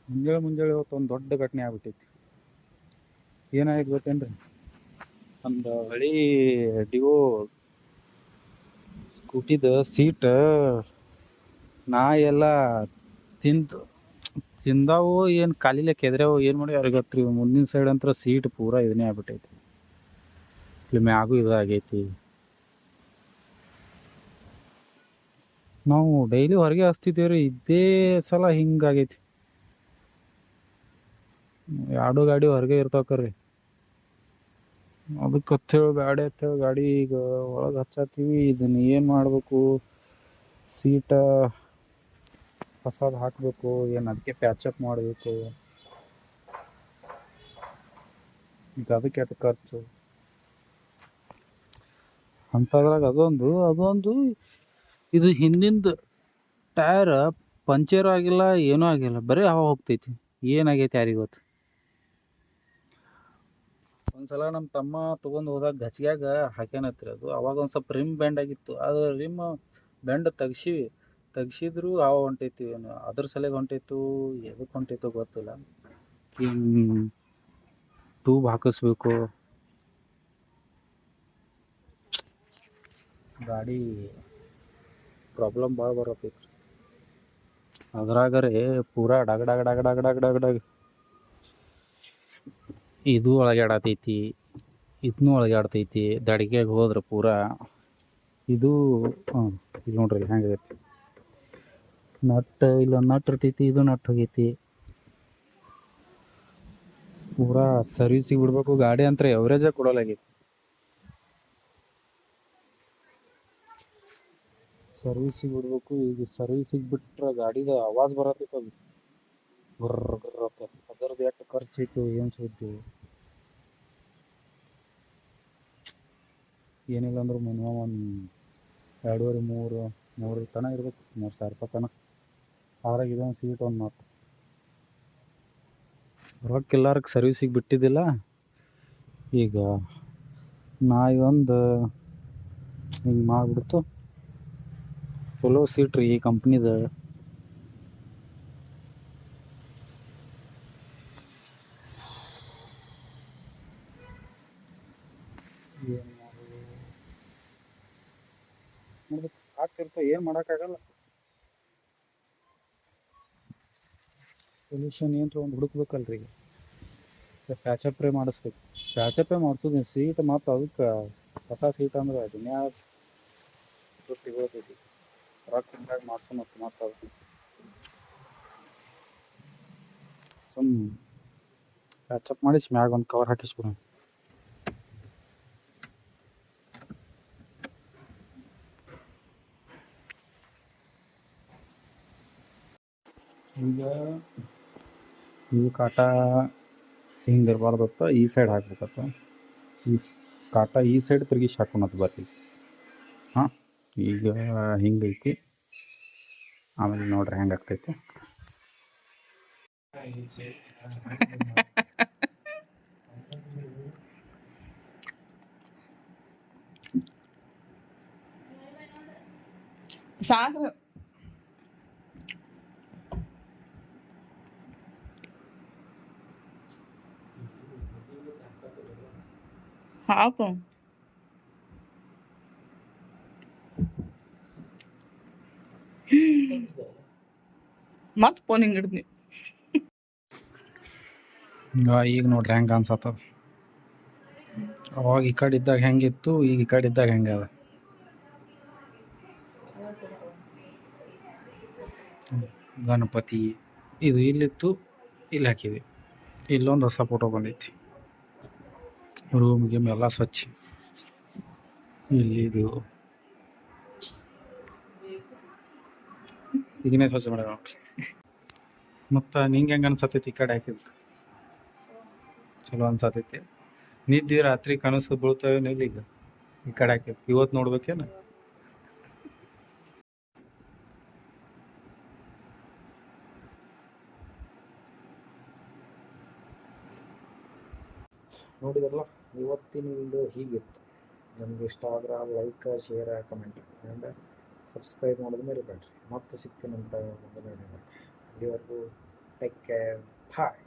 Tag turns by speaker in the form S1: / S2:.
S1: ಮುಂಜಾನೆ ಮುಂಜಾನೆ ಇವತ್ತು ಒಂದು ದೊಡ್ಡ ಘಟನೆ ಆಗ್ಬಿಟ್ಟೈತಿ. ಏನಾಯ್ತು ಗೊತ್ತೇನ್ರಿ? ಒಂದು ಹಳಿ ಡಿವೋ ಸ್ಕೂಟಿದ ಸೀಟ್ ನಾಯಿ ಎಲ್ಲ ತಿಂದು ತಿಂದಾವು, ಏನು ಕಾಲಿಲೆ ಕೆದ್ರಾವು, ಏನು ಮಾಡಿ ಅವ್ರಿಗೆ ಗೊತ್ತ್ರಿ. ಮುಂದಿನ ಸೈಡ್ ಅಂತ ಸೀಟ್ ಪೂರಾ ಇದನ್ನೇ ಆಗ್ಬಿಟ್ಟೈತಿ. ಇಲ್ಲಿ ಮ್ಯಾಗೂ ಇದಾಗೈತಿ. ನಾವು ಡೈಲಿ ಹೊರಗೆ ಹಚ್ತಿದ್ದೇವ್ರಿ, ಇದೇ ಸಲ ಹಿಂಗಾಗೈತಿ. ಎರಡು ಗಾಡಿ ಹೊರಗೆ ಇರ್ತಾವ್ರಿ. ಅದಕ್ಕೆ ಹತ್ತೇಳು ಗಾಡಿ ಈಗ ಒಳಗೆ ಹಚ್ಚತ್ತೀವಿ. ಇದನ್ನ ಏನು ಮಾಡಬೇಕು? ಸೀಟ ಹೊಸದು ಹಾಕಬೇಕು, ಏನು ಅದಕ್ಕೆ ಪ್ಯಾಚಪ್ ಮಾಡಬೇಕು? ಈಗ ಅದಕ್ಕೆ ಎಷ್ಟು ಖರ್ಚು ಅಂಥದ್ರಾಗ ಅದೊಂದು ಇದು ಹಿಂದಿಂದ ಟೈರ್ ಪಂಚರ್ ಆಗಿಲ್ಲ, ಏನೂ ಆಗಿಲ್ಲ, ಬರೀ ಹವಾ ಹೋಗ್ತೈತಿ. ಏನಾಗೈತಿ ಯಾರಿಗೆ ಗೊತ್ತು. ಒಂದ್ಸಲ ನಮ್ಮ ತಮ್ಮ ತೊಗೊಂಡು ಹೋದಾಗ ಗಚ್ಗ್ಯಾಗ ಹಾಕ್ಯಾನತ್ರಿ ಅದು. ಅವಾಗ ಒಂದು ಸ್ವಲ್ಪ ರಿಮ್ ಬೆಂಡ್ ಆಗಿತ್ತು. ಅದು ರಿಮ್ ಬೆಂಡ್ ತೆಗ್ಸಿದ್ರು ಹವಾ ಹೊಂಟೈತಿ. ಏನು ಅದ್ರ ಸಲಗೆ ಹೊಂಟೈತು, ಎದಕ್ಕೆ ಹೊಂಟೈತೋ ಗೊತ್ತಿಲ್ಲ. ಹಿಂಗೆ ಟ್ಯೂಬ್ ಹಾಕಿಸ್ಬೇಕು. ಗಾಡಿ ಪ್ರಾಬ್ಲಮ್ ಭಾಳ ಬರತೈತ್ರಿ. ಅದ್ರಾಗರೆ ಪೂರಾ ಡಗ್ ಡಗ್ ಡಗ್ ಡಗ್ ಡಗ್ ಡಗ್ ಡಗ್ ಇದು ಒಳಗಾಡತೈತಿ, ಇದನ್ನೂ ಒಳಗಾಡ್ತೈತಿ. ದಡಿಗೆಗೆ ಹೋದ್ರೆ ಪೂರಾ ಇದು ಇಲ್ಲಿ ನೋಡ್ರಿ ಹೆಂಗಾಗೈತಿ. ಇಲ್ಲೊಂದು ನಟ್ ಇರ್ತೈತಿ, ಇದು ನಟ್ ಹೋಗೈತಿ. ಪೂರಾ ಸರ್ವಿಸಿಗೆ ಬಿಡ್ಬೇಕು. ಗಾಡಿ ಅಂತ ಎವರೇಜೇ ಕೊಡೋಲಾಗೈತಿ. ಸರ್ವಿಸಿಗೆ ಬಿಡ್ಬೇಕು. ಈಗ ಸರ್ವಿಸಿಗೆ ಬಿಟ್ರೆ ಗಾಡಿದ ಆವಾಜ್ ಬರತೈತೆ. ಅದು ಗುರ್ರ ಗುರ್ರ ಅಂತ. ಅದರದ್ದು ಎಷ್ಟು ಖರ್ಚು ಐತು ಏನು ಸುದ್ದಿ. ಏನಿಲ್ಲ ಅಂದ್ರೆ ಮಿನಿಮಮ್ ಒಂದು 2.5 3 ತನಕ ಇರ್ಬೇಕು. 3,000 ರೂಪಾಯಿ ತನಕ. ಅದ್ರಾಗ ಇದೊಂದು ಸೀಟ್ ಒಂದು ಮಾತು ರೊಕ್ಕೆಲ್ಲರಿಗೆ ಸರ್ವಿಸಿಗೆ ಬಿಟ್ಟಿದ್ದಿಲ್ಲ. ಈಗ ನಾಯಿ ಒಂದು ಹಿಂಗೆ ಮಾಡಿಬಿಡ್ತು. ಚಲೋ ಸೀಟ್ ರೀ ಈ ಕಂಪ್ನಿದ. ಏನು ಮಾಡ್ಬೇಕು, ಆಗ್ತಿರ್ತಾವ, ಏನು ಮಾಡೋಕ್ಕಾಗಲ್ಲ. ಸೊಲ್ಯೂಷನ್ ಏನು ಒಂದು ಹುಡುಕ್ಬೇಕಲ್ರಿ. ಈಗ ಪ್ಯಾಚಪ್ರೇ ಮಾಡಿಸ್ಬೇಕು. ಪ್ಯಾಚಪ್ಪೇ ಮಾಡಿಸೋದು ಸೀಟ್. ಮತ್ತು ಅದಕ್ಕೆ ಹೊಸ ಸೀಟ್ ಅಂದ್ರೆ ಅದನ್ನೇ ಸಿಗೋತೈತಿ. ರೊಕ್ಕ ಹಿಂಗಾಗಿ ಮಾಡಿಸೋ ಮತ್ತು ಅದು ಪ್ಯಾಚಪ್ ಮಾಡಿಸಿ ಮ್ಯಾಗ ಒಂದು ಕವರ್ ಹಾಕಿಸ್ಬಿಡೋಣ. ಈಗ ಈ ಕಾಟ ಹಿಂಗೆ ಇರಬಾರ್ದತ್ತ, ಈ ಸೈಡ್ ಹಾಕ್ಬೇಕತ್ತ. ಈ ಕಾಟ ಈ ಸೈಡ್ ತಿರುಗಿಸಿ ಹಾಕೋಣತ್ ಬರ್ರಿ. ಹಾಂ, ಈಗ ಹಿಂಗೈತಿ. ಆಮೇಲೆ ನೋಡ್ರಿ ಹೆಂಗೆ ಆಗ್ತೈತಿ.
S2: ಸಾಕು ಹಾಕು. ಮತ್ತೆ ಫೋನ್ ಹಿಂಗೆ ಇಡ್ತೀನಿ.
S1: ಈಗ ನೋಡ್ರಿ ಹೆಂಗೆ ಅನ್ಸತ್ತದ. ಅವಾಗ ಈ ಕಡೆ ಇದ್ದಾಗ ಹೆಂಗಿತ್ತು, ಈಗ ಈ ಕಡೆ ಇದ್ದಾಗ ಹೆಂಗೆ ಅದ. ಗಣಪತಿ ಇದು ಇಲ್ಲಿತ್ತು, ಇಲ್ಲಿ ಹಾಕಿದ್ವಿ. ಇಲ್ಲೊಂದು ಹೊಸ ಫೋಟೋ ಬಂದೈತಿ. ರೂಮ್ ಗೀಮ್ ಎಲ್ಲ ಸ್ವಚ್ಛ. ಇಲ್ಲಿದು ಈಗನೇ ಸ್ವಚ್ಛ ಮಾಡ್ಯಾರ ನೋಡ್ರಿ. ಮತ್ತು ನಿಂಗೆ ಹೆಂಗೆ ಅನ್ಸತ್ತೈತಿ ಈ ಕಡೆ ಹಾಕಿದ್ದು? ಚಲೋ ಅನ್ಸತೈತಿ. ನಿದ್ದೆ ರಾತ್ರಿ ಕನಸು ಬೀಳ್ತಾವೇನು ಇಲ್ಲ? ಈಗ ಈ ಕಡೆ ಹಾಕಿದ್ದು ಇವತ್ತು ನೋಡ್ಬೇಕೇನು? ನೋಡಿದ್ರಲ್ಲ, ಇವತ್ತಿನ ವಿಡಿಯೋ ಹೀಗಿತ್ತು. ನಮಗೆ ಇಷ್ಟ ಆದ್ರೆ like, share, comment and subscribe ಮಾಡೋದು ಮರಿಬೇಡ್ರಿ. ಮತ್ತೆ ಸಿಗ್ತೀನಂತ ಮೊದಲನೇದಾಗಿ. ಅಲ್ಲಿವರೆಗೂ ಟೇಕ್ ಕೇರ್ ಬಾಯ್.